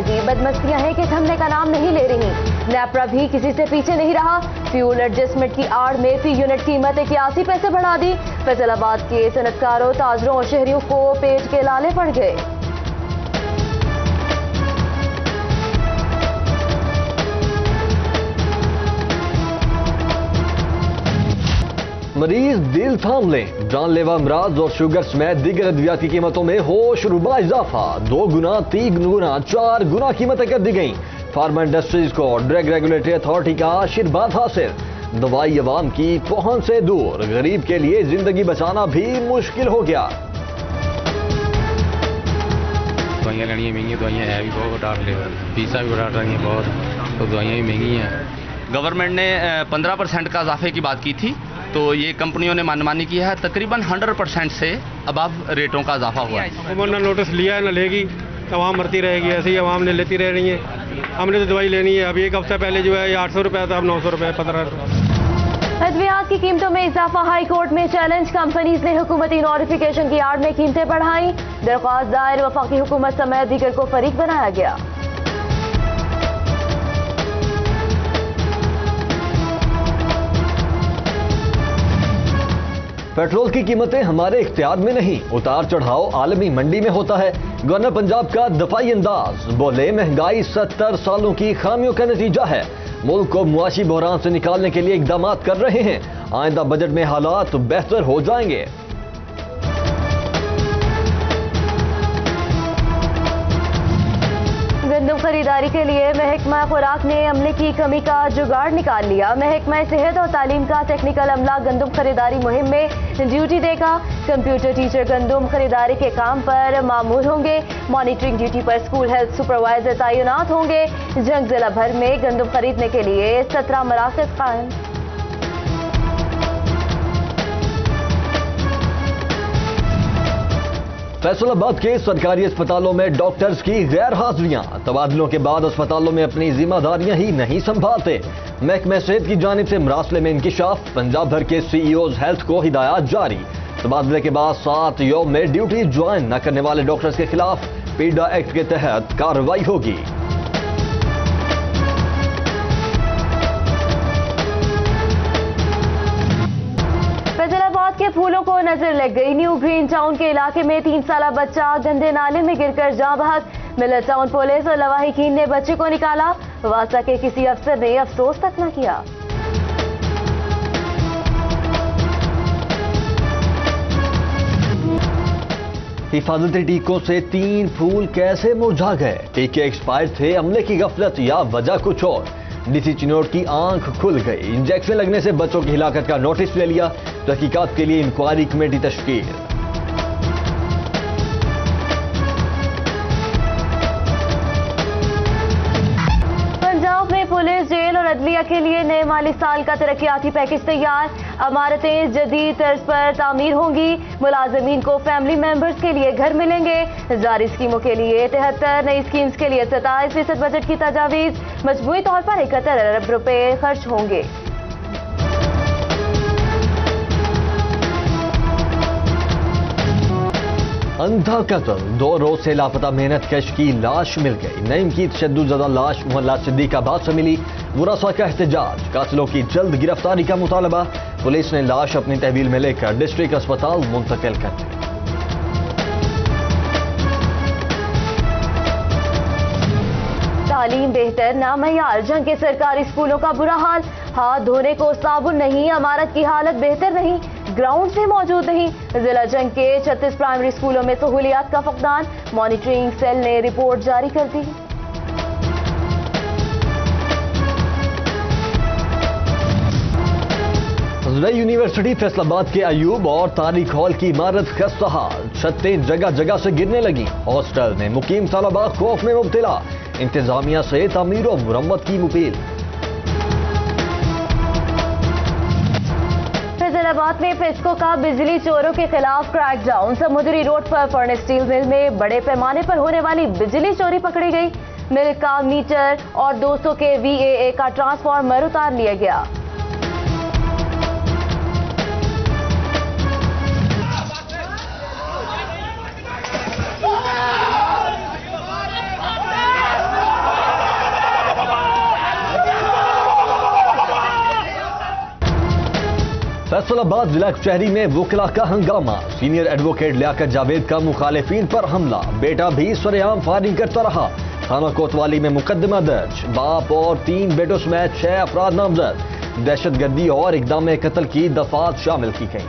अजीब बदमस्तियां हैं कि थमने का नाम नहीं ले रही। नेपरा भी किसी से पीछे नहीं रहा। फ्यूल एडजस्टमेंट की आड़ में फी यूनिट कीमत 81 पैसे बढ़ा दी। फैसलाबाद के सनतकारों, ताजरों और शहरियों को पेट के लाले पड़ गए। मरीज दिल थाम लें, जानलेवा अमराज और शुगर समेत दीगर अद्वियात की कीमतों में होशरुबा इजाफा। 2 गुना, 3 गुना, 4 गुना कीमतें कर दी गई। फार्मा इंडस्ट्रीज को ड्रग रेगुलेटरी अथॉरिटी का आशीर्वाद हासिल। दवाई अवाम की पहुंच से दूर, गरीब के लिए जिंदगी बचाना भी मुश्किल हो गया। दवाइयाँ लेनी महंगी, दवाइयाँ है भी बहुत डाल ले, फीसा भी बढ़ा रही हैं बहुत, तो दवाइयाँ भी महंगी हैं। गवर्नमेंट ने 15% का इजाफे की बात की थी, तो ये कंपनियों ने मनमानी की है। तकरीबन 100% से अबव रेटों का इजाफा हुआ है। गवर्नमेंट ने नोटिस लिया है, ना लेगी, आवाम मरती रहेगी, ऐसे ही आवाम ने लेती रह रही है। हमने तो दवाई लेनी है। अभी एक हफ्ता पहले जो है 800 रुपये था, अब 900 रुपये, 15 रुपये। अद्वियात की कीमतों में इजाफा हाई कोर्ट में चैलेंज। कंपनीज ने हुकूमती नोटिफिकेशन की आड़ में कीमतें बढ़ाई। दरख्वास्त दायर, वफाकी हुकूमत समेत दीगर को फरीक बनाया गया। पेट्रोल की कीमतें हमारे इख्तियार में नहीं, उतार चढ़ाव आलमी मंडी में होता है। गवर्नर पंजाब का दफाई अंदाज, बोले महंगाई 70 सालों की खामियों का नतीजा है। मुल्क को मुआशी बहरान से निकालने के लिए इकदाम कर रहे हैं। आइंदा बजट में हालात बेहतर हो जाएंगे। गंदम खरीदारी के लिए महकमा खुराक ने अमले की कमी का जुगाड़ निकाल लिया। महकमा सेहत और तालीम का टेक्निकल अमला गंदम खरीदारी मुहिम में ड्यूटी देगा। कंप्यूटर टीचर गंदम खरीदारी के काम पर मामूर होंगे। मॉनिटरिंग ड्यूटी पर स्कूल हेल्थ सुपरवाइजर तैनात होंगे। जंग जिला भर में गंदम खरीदने के लिए 17 मराकज़ कायम। फैसलाबाद के सरकारी अस्पतालों में डॉक्टर्स की गैर हाजिरियां। तबादलों के बाद अस्पतालों में अपनी जिम्मेदारियां ही नहीं संभालते। महकमा सेहत की जानिब से मरासले में इंकिशाफ। पंजाब भर के सीईओज हेल्थ को हिदायत जारी। तबादले के बाद 7 यौम में ड्यूटी ज्वाइन न करने वाले डॉक्टर्स के खिलाफ पीडा एक्ट के तहत कार्रवाई होगी। के फूलों को नजर लग गई। न्यू ग्रीन टाउन के इलाके में 3 साला बच्चा गंदे नाले में गिरकर जाँ बहक। मिलर टाउन पुलिस और लवाहिकीन ने बच्चे को निकाला। वासा के किसी अफसर ने अफसोस तक न किया। हिफाजती टीकों से 3 फूल कैसे मुरझा गए? टीके एक्सपायर थे, अमले की गफलत या वजह कुछ और? डीसी चिनोट की आंख खुल गई। इंजेक्शन लगने से बच्चों की हिलाकत का नोटिस ले लिया। तहकीकात के लिए इंक्वायरी कमेटी तश्कील। पंजाब में पुलिस, जेल और अदलिया के लिए नए माली साल का तरक्याती पैकेज तैयार। इमारतें जदीद तर्ज पर तामीर होंगी। मुलाजमीन को फैमिली मेंबर्स के लिए घर मिलेंगे। जारी स्कीमों के लिए 73, नई स्कीम्स के लिए 27% बजट की तजावीज। मजमूई तौर पर 71 अरब रुपए खर्च होंगे। अंधा कत्ल, 2 रोज से लापता मेहनत कश की लाश मिल गई। नईम की तशद्दुज़दा लाश मोहल्ला सिद्दीकाबाद से मिली। मुरासा का एहतजाज, कातिलों की जल्द गिरफ्तारी का मुतालबा। पुलिस ने लाश अपनी तहवील में लेकर डिस्ट्रिक्ट अस्पताल मुंतकिल कर दी। तालीम बेहतर ना मयार, जंग के सरकारी स्कूलों का बुरा हाल। हाथ धोने को साबुन नहीं, इमारत की हालत बेहतर नहीं, ग्राउंड से मौजूद नहीं। जिला जंग के 36 प्राइमरी स्कूलों में सहूलियात का फकदान। मॉनिटरिंग सेल ने रिपोर्ट जारी कर दी। यूनिवर्सिटी फैसलाबाद के अयूब और तारिक हॉल की इमारत खस्ताहाल। छतें जगह जगह से गिरने लगी। हॉस्टल में मुकीम तलबा खौफ में मुब्तला। इंतजामिया से तामीर और मुरम्मत की अपील। फैसलाबाद में पेस्को का बिजली चोरों के खिलाफ क्रैकडाउन। समुद्री रोड पर फर्नेस स्टील मिल में बड़े पैमाने पर होने वाली बिजली चोरी पकड़ी गई। मिल का मीटर और 200 के VAA का ट्रांसफार्मर उतार लिया गया। फैसलाबाद जिला कचहरी में वकला का हंगामा। सीनियर एडवोकेट लियाकत जावेद का मुखालिफिन पर हमला। बेटा भी सरेआम फायरिंग करता रहा। थाना कोतवाली में मुकदमा दर्ज। बाप और 3 बेटों समेत 6 अफराद नामजद। दहशतगर्दी और इक़दाम कत्ल की दफात शामिल की गई।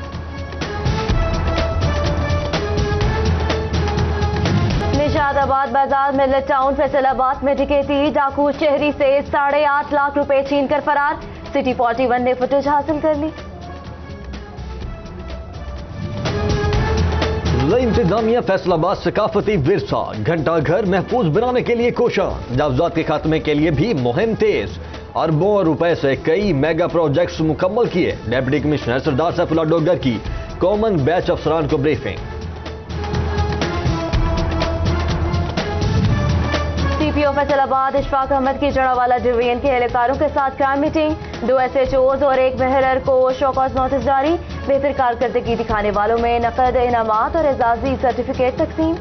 निशादाबाद बाजार मिलत टाउन फैसलाबाद में डकैती। डाकू शहरी से 8.5 लाख रुपए छीन कर फरार। सिटी 41 ने फुटेज हासिल कर ली। इंतजामिया फैसलाबाद सकाफती विरसा घंटा घर महफूज बनाने के लिए कोशिश। जावजात के खात्मे के लिए भी मुहिम तेज। अरबों रुपए से कई मेगा प्रोजेक्ट्स मुकम्मल किए। डिप्टी कमिश्नर सरदार सैफुल्लाह डोगर की कॉमन बैच अफसरान को ब्रीफिंग। सीपीओ फैसलाबाद इशफाक अहमद की जड़ावाला डिवीजन के एहलकारों के साथ क्राइम मीटिंग। 2 SHOs और 1 महरर को शोकॉज नोटिस जारी। बेहतर कारकर्दगी दिखाने वालों में नकद इनामात और एजाजी सर्टिफिकेट तकसीम।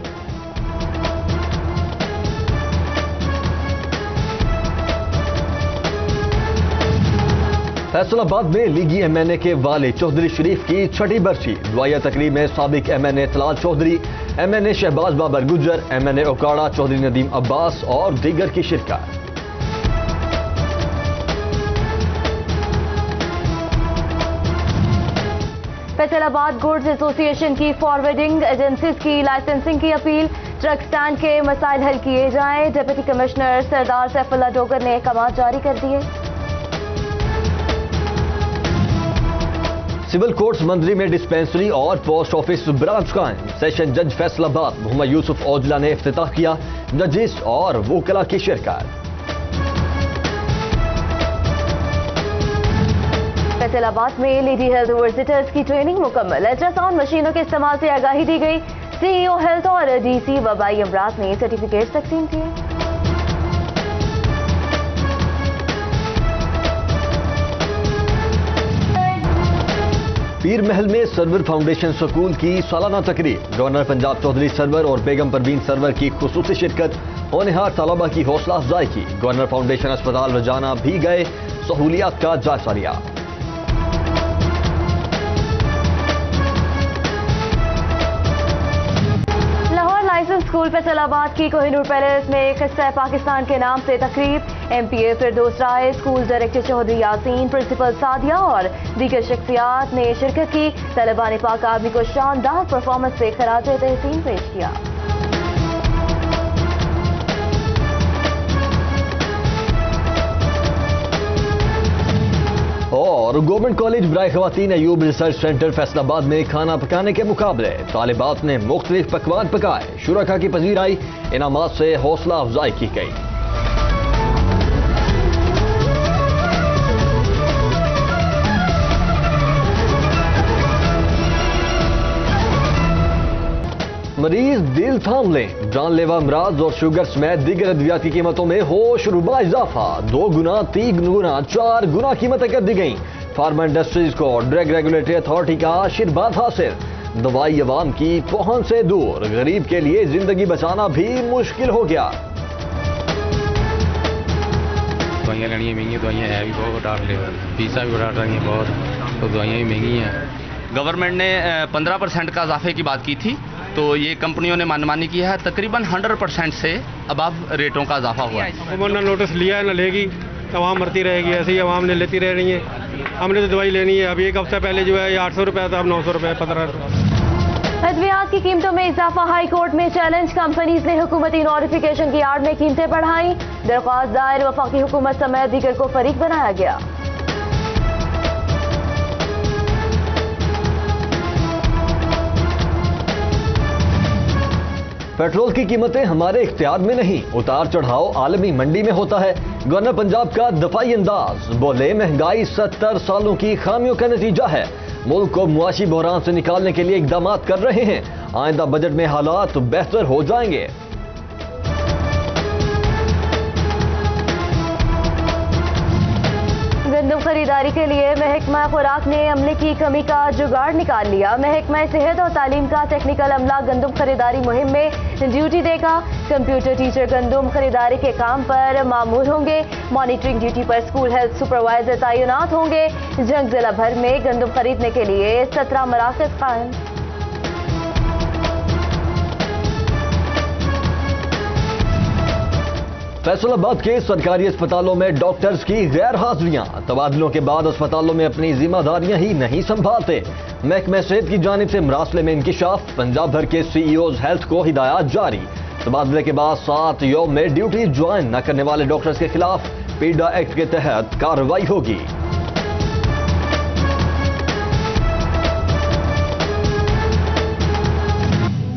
फैसलाबाद में लीगी MNA के वाले चौधरी शरीफ की 6ठी बरसी। दुआया तकरीब में साबिक MNA तलाल चौधरी, MNA शहबाज बाबर गुजर, MNA ओकाड़ा चौधरी नदीम अब्बास और दीगर की शिरकत। फैसलाबाद गुड्स एसोसिएशन की फॉरवर्डिंग एजेंसीज की लाइसेंसिंग की अपील। ट्रक स्टैंड के मसाइल हल किए जाएं। डिप्टी कमिश्नर सरदार सैफुल्लाह डोगर ने अहकाम जारी कर दिए। सिविल कोर्ट्स मंजरी में डिस्पेंसरी और पोस्ट ऑफिस ब्रांच कायम। सेशन जज फैसलाबाद मोहम्मद यूसुफ औजला ने इफ्तिताह किया। जजिस और वकला की शिरकत। फैसलाबाद में लेडी हेल्थ विजिटर्स की ट्रेनिंग मुकम्मल। अल्ट्रासाउंड मशीनों के इस्तेमाल से आगाही दी गई। CEO हेल्थ और DC वबाई अमराज ने सर्टिफिकेट तकसीम किए। पीर महल में सरवर फाउंडेशन स्कूल की सालाना तकरीब। गवर्नर पंजाब चौधरी सरवर और बेगम परवीन सरवर की खुसूसी शिरकत। होनहार तलबा की हौसला अफजाई की। गवर्नर फाउंडेशन अस्पताल रजाना भी गए। सहूलियात का जायजा लिया। लाइसेंस स्कूल फैसलाबाद की कोहिनूर पैलेस में एक हिस्सा पाकिस्तान के नाम से तकरीब। MPA Firdous Rai, school director Chaudhry Yasin, principal Sadia और दीगर शख्सियात ने शिरकत की। तलबा ने पाक आर्मी को शानदार परफॉर्मेंस से खराज तहसीन पेश किया। और गवर्नमेंट कॉलेज बराए खवातीन अयूब रिसर्च सेंटर फैसलाबाद में खाना पकाने के मुकाबले। तालिबात ने मुख्तलिफ पकवान पकाए। शुरका की पजीराई। इनामात से हौसला अफजाई की गई। मरीज दिल थाम लें। जानलेवा अमराज और शुगर समेत दीगर अद्वियात की कीमतों में होश रुबा इजाफा। 2 गुना, 3 गुना, 4 गुना कीमतें कर दी गई। फार्मा इंडस्ट्रीज को ड्रग रेगुलेटरी अथॉरिटी का आशीर्वाद हासिल। दवाई अवाम की पहुंच से दूर। गरीब के लिए जिंदगी बचाना भी मुश्किल हो गया। दवाइयाँ लेनी महंगी, दवाइयाँ है भी बहुत डाल ले, फीसा भी बढ़ा रही हैं बहुत, तो दवाइयाँ भी महंगी हैं। गवर्नमेंट ने 15% का इजाफे की बात की थी, तो ये कंपनियों ने मनमानी की है। तकरीबन 100% से अबव रेटों का इजाफा हुआ है। हुकूमत ने नोटिस लिया है, न लेगी, आवाम मरती रहेगी। ऐसे ही आवाम ने लेती रह रही है। हमने तो दवाई लेनी है। अभी 1 हफ्ता पहले जो है 800 रुपये था, अब 900 रुपये, 15 रुपये। अद्वियात की कीमतों में इजाफा हाई कोर्ट में चैलेंज। कंपनीज ने हुकूमती नोटिफिकेशन की आड़ में कीमतें बढ़ाई। दरख्वास्त दायर। वफाकी हुकूमत समेत दीगर को फरीक बनाया गया। पेट्रोल की कीमतें हमारे इख्तियार में नहीं। उतार चढ़ाव आलमी मंडी में होता है। गवर्नर पंजाब का दफाई अंदाज। बोले महंगाई 70 सालों की खामियों का नतीजा है। मुल्क को मुआशी बहरान से निकालने के लिए इकदाम कर रहे हैं। आइंदा बजट में हालात बेहतर हो जाएंगे। गंदम खरीदारी के लिए महकमा खुराक ने अमले की कमी का जुगाड़ निकाल लिया। महकमा सेहत और तालीम का टेक्निकल अमला गंदम खरीदारी मुहिम में ड्यूटी देगा। कंप्यूटर टीचर गंदम खरीदारी के काम पर मामूर होंगे। मॉनिटरिंग ड्यूटी पर स्कूल हेल्थ सुपरवाइजर तैनात होंगे। जंग जिला भर में गंदम खरीदने के लिए 17 मराकज़ कायम। फैसलाबाद के सरकारी अस्पतालों में डॉक्टर्स की गैर हाजिरियां, तबादलों के बाद अस्पतालों में अपनी जिम्मेदारियां ही नहीं संभालते। महकमा सेहत की जानिब से मरासले में इंकिशाफ, पंजाब भर के सीईओज हेल्थ को हिदायत जारी। तबादले के बाद 7 यौम में ड्यूटी ज्वाइन न करने वाले डॉक्टर्स के खिलाफ पीडा एक्ट के तहत कार्रवाई होगी।